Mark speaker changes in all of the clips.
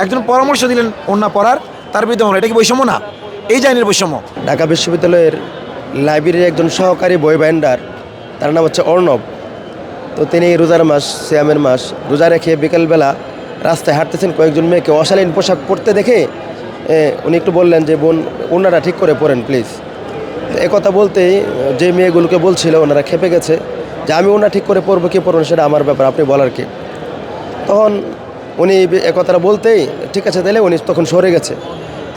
Speaker 1: একজন পরামর্শ দিলেন ওড়না পরার, তার বিরুদ্ধে মামলা। এটা কি বৈষম্য না? এই যে আইনের বৈষম্য।
Speaker 2: ঢাকা বিশ্ববিদ্যালয়ের লাইব্রেরির একজন সহকারী বই বাইন্ডার, তার নাম হচ্ছে অর্ণব। তো তিনি রোজার মাস, সিয়ামের মাস, রোজা রেখে বিকেলবেলা রাস্তায় হাঁটতেছেন, কয়েকজন মেয়েকে অশালীন পোশাক পরতে দেখে উনি একটু বললেন যে বোন, ওনারা ঠিক করে পড়েন প্লিজ। কথা বলতেই যে মেয়েগুলোকে বলছিল ওনারা খেপে গেছে যে আমি ওনা ঠিক করে পড়বো কি পড়বো সেটা আমার ব্যাপার, আপনি বলার কি। তখন উনি কথাটা বলতেই ঠিক আছে তাহলে উনি তখন সরে গেছে।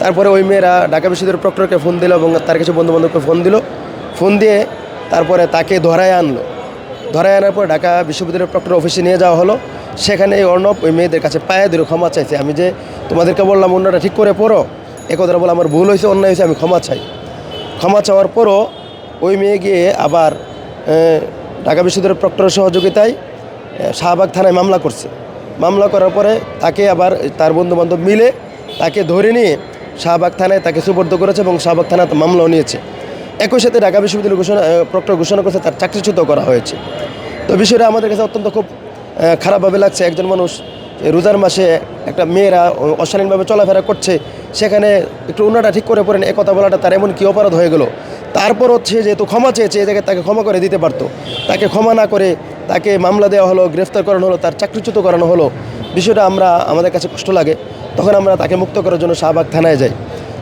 Speaker 2: তারপরে ওই মেয়েরা ঢাকা বিশ্ববিদ্যালয়ের প্রক্টরকে ফোন দিল এবং তার কিছু বন্ধুবান্ধবকে ফোন দিয়ে তারপরে তাকে ধরায় আনার পর ঢাকা বিশ্ববিদ্যালয়ের প্রক্টর অফিসে নিয়ে যাওয়া হলো। সেখানে এই অর্ণব ওই মেয়েদের কাছে পায়ে ধরে ক্ষমা চাইছে। আমি যে তোমাদেরকে বললাম অন্যটা ঠিক করে পড়ো, কথাটা বলে আমার ভুল হয়েছে, অন্যায় হয়েছে, আমি ক্ষমা চাই। ক্ষমা চাওয়ার পরও ওই মেয়ে গিয়ে আবার ঢাকা বিশ্ববিদ্যালয়ের প্রক্টরের সহযোগিতায় শাহবাগ থানায় মামলা করছে। মামলা করার পরে তাকে আবার তার বন্ধুবান্ধব মিলে তাকে ধরে নিয়ে শাহবাগ থানায় তাকে সুপর্দ করেছে এবং শাহবাগ থানা মামলাও নিয়েছে। একই সাথে ঢাকা বিশ্ববিদ্যালয় প্রক্টর ঘোষণা করেছে তার চাকরিচ্যুত করা হয়েছে। তো বিষয়টা আমাদের কাছে অত্যন্ত খুব খারাপভাবে লাগছে। একজন মানুষ রোজার মাসে একটা মেয়েরা অশালীনভাবে চলাফেরা করছে, সেখানে একটু ওনাটা ঠিক করে পড়েন কথা বলাটা তার এমন কী অপরাধ হয়ে গেল। তারপর হচ্ছে যেহেতু ক্ষমা চেয়েছে, এই জায়গায় তাকে ক্ষমা করে দিতে পারতো, তাকে ক্ষমা না করে তাকে মামলা দেওয়া হলো, গ্রেফতার করানো হলো, তার চাকরিচ্যুত করানো হলো। বিষয়টা আমাদের কাছে কষ্ট লাগে। তখন আমরা তাকে মুক্ত করার জন্য শাহবাগ থানায় যাই।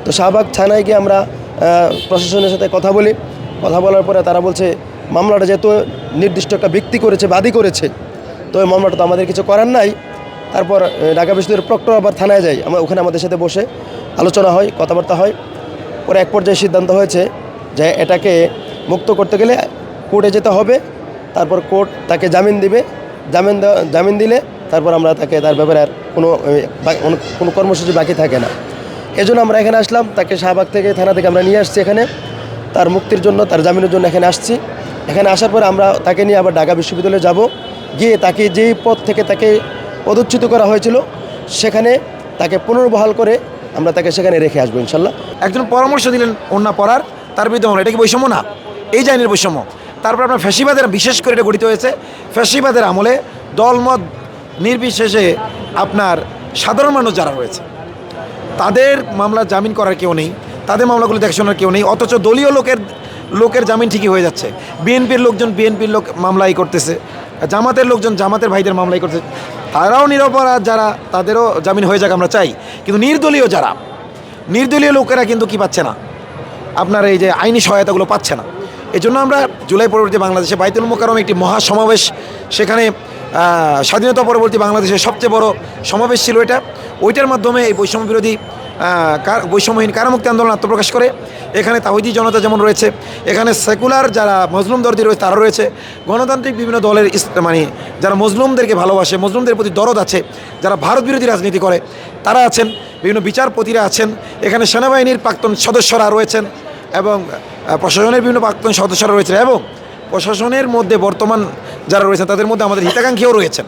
Speaker 2: তো শাহবাগ থানায় গিয়ে আমরা প্রশাসনের সাথে কথা বলার পরে তারা বলছে মামলাটা যেহেতু নির্দিষ্ট একটা ব্যক্তি করেছে, বাদী করেছে, তো ওই মামলাটা তো আমাদের কিছু করার নাই। তারপর ঢাকা বিশ্ববিদ্যালয়ের প্রক্টর আবার থানায় যাই, ওখানে আমাদের সাথে বসে আলোচনা হয়, কথাবার্তা হয়। পরে এক পর্যায়ে সিদ্ধান্ত হয়েছে যে এটাকে মুক্ত করতে গেলে কোর্টে যেতে হবে। তারপর কোর্ট তাকে জামিন দিবে, জামিন দিলে তারপর আমরা তার ব্যাপারে আর কোনো কর্মসূচি বাকি থাকে না। এজন্য আমরা এখানে আসলাম, তাকে শাহবাগ থেকে থানা থেকে আমরা নিয়ে আসছি এখানে তার মুক্তির জন্য, তার জামিনের জন্য এখানে আসছি। এখানে আসার পর আমরা তাকে নিয়ে আবার ঢাকা বিশ্ববিদ্যালয়ে যাব, গিয়ে তাকে যেই পদ থেকে তাকে পদচ্যুত করা হয়েছিল সেখানে তাকে পুনর্বহাল করে আমরা তাকে সেখানে রেখে আসবো ইনশাল্লাহ।
Speaker 1: একজন পরামর্শ দিলেন ওড়না পরার, তার বিরুদ্ধে মামলা। এটা কি বৈষম্য না? এই যে আইনের বৈষম্য। তারপর আপনার ফ্যাসিবাদের, বিশেষ করে এটা গঠিত হয়েছে ফ্যাসিবাদের আমলে, দলমত নির্বিশেষে আপনার সাধারণ মানুষ যারা রয়েছে তাদের মামলা জামিন করার কেউ নেই, তাদের মামলাগুলো দেখাশোনার কেউ নেই। অথচ দলীয় লোকের জামিন ঠিকই হয়ে যাচ্ছে। বিএনপির লোকজন বিএনপির লোক মামলাই করতেছে, জামাতের লোকজন জামাতের ভাইদের মামলাই করতেছে। তারাও নিরপরাধ যারা, তাদেরও জামিন হয়ে যাক আমরা চাই। কিন্তু নির্দলীয় লোকেরা কিন্তু কি পাচ্ছে না, আপনার এই যে আইনি সহায়তাগুলো পাচ্ছে না। এই জন্য আমরা জুলাই পরবর্তী বাংলাদেশে বাইতুল মোকাররম একটি মহাসমাবেশ, সেখানে স্বাধীনতা পরবর্তী বাংলাদেশের সবচেয়ে বড় সমাবেশ ছিল এটা। ওইটার মাধ্যমে এই বৈষম্য বিরোধী বৈষম্যহীন কারামুক্তি আন্দোলন আত্মপ্রকাশ করে। এখানে তাওহীদি জনতা যেমন রয়েছে, এখানে সেকুলার যারা মজলুম দরদি রয়েছে তারা রয়েছে, গণতান্ত্রিক বিভিন্ন দলের যারা মজলুমদেরকে ভালোবাসে, মজলুমদের প্রতি দরদ আছে, যারা ভারত বিরোধী রাজনীতি করে তারা আছেন, বিভিন্ন বিচারপতিরা আছেন, এখানে সেনাবাহিনীর প্রাক্তন সদস্যরা রয়েছেন এবং প্রশাসনের বিভিন্ন প্রাক্তন সদস্যরা রয়েছেন এবং প্রশাসনের মধ্যে বর্তমান যারা রয়েছেন তাদের মধ্যে আমাদের হিতাকাঙ্ক্ষীও রয়েছেন।